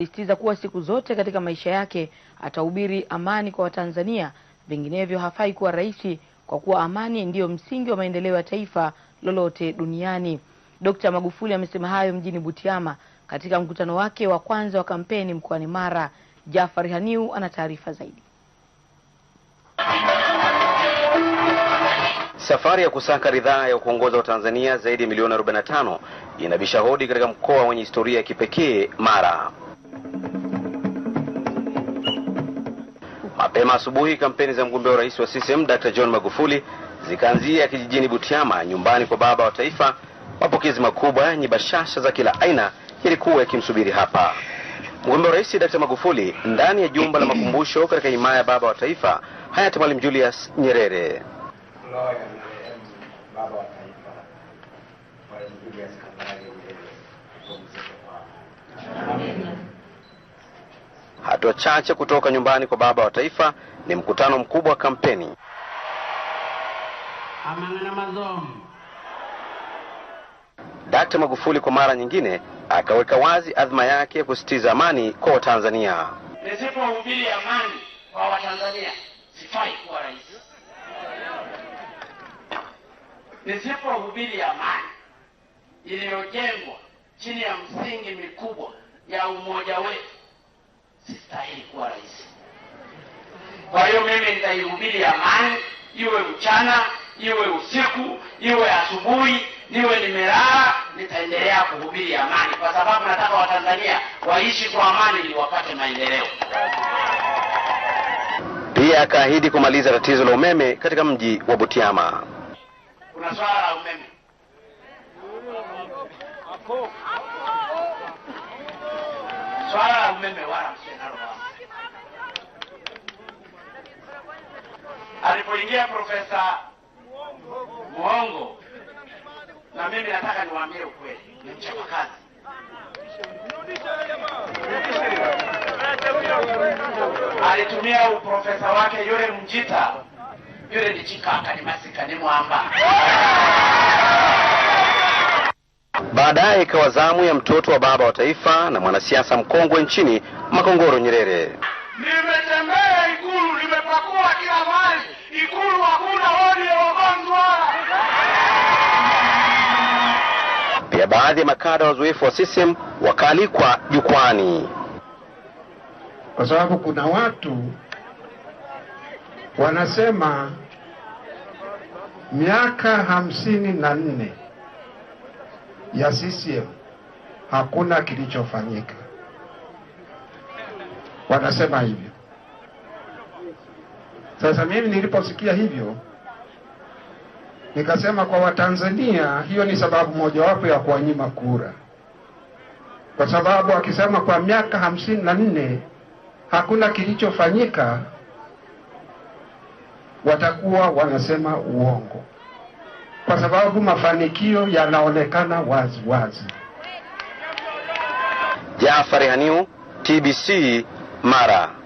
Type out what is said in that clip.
Alisisitiza kuwa siku zote katika maisha yake atahubiri amani kwa Watanzania, vinginevyo hafai kuwa rais, kwa kuwa amani ndiyo msingi wa maendeleo ya taifa lolote duniani. Dr. Magufuli amesema hayo mjini Butiama katika mkutano wake wa kwanza wa kampeni mkoani Mara. Jafari Haniu ana taarifa zaidi. Safari ya kusaka ridhaa ya kuongoza Watanzania zaidi ya milioni 45 inabisha hodi katika mkoa wenye historia ya kipekee, Mara. Mapema asubuhi kampeni za mgombea wa rais wa CCM Dr. John Magufuli zikaanzia kijijini Butiama, nyumbani kwa baba wa taifa. Mapokezi makubwa yenye bashasha za kila aina yalikuwa yakimsubiri hapa. Mgombea wa rais Dr. Magufuli ndani ya jumba la makumbusho katika himaya ya baba wa taifa hayati Mwalimu Julius Nyerere. Hatua chache kutoka nyumbani kwa baba wa taifa ni mkutano mkubwa wa kampeni. Dr. Magufuli kwa mara nyingine akaweka wazi azma yake kusitiza amani kwa Watanzania. Nisipohubiri amani kwa Watanzania sifai kuwa rais. Nisipohubiri amani iliyojengwa chini ya msingi mikubwa ya umoja wetu sistahili kuwa rais. Kwa hiyo mimi nitaihubiri amani, iwe mchana, iwe usiku, iwe asubuhi, niwe nimelala, nitaendelea kuhubiri amani kwa sababu nataka Watanzania waishi kwa amani ili wapate maendeleo. Pia akaahidi kumaliza tatizo la umeme katika mji wa Butiama. Kuna swala la umeme. Swala la umeme wala msenalo. Alipoingia Profesa Muhongo, na mimi nataka niwaambie ukweli, ni mchapa kazi. Alitumia uprofesa wake yule Mjita, yule ni chikaka, ni masika, ni mwamba. Baadaye ikawa zamu ya mtoto wa baba wa taifa na mwanasiasa mkongwe nchini, Makongoro Nyerere. Nimetembea Ikulu, nimepakua kila mahali. Ikulu hakuna wodi ya wagonjwa. Pia baadhi ya makada wazoefu wa CCM wakaalikwa jukwani. Kwa sababu kuna watu wanasema miaka 54 ya CCM hakuna kilichofanyika. Wanasema hivyo. Sasa mimi niliposikia hivyo nikasema kwa Watanzania hiyo ni sababu mojawapo ya kuwanyima kura. Kwa sababu akisema kwa miaka 54 hakuna kilichofanyika, watakuwa wanasema uongo. Kwa sababu mafanikio yanaonekana wazi wazi. Jafari Haniu, TBC, Mara.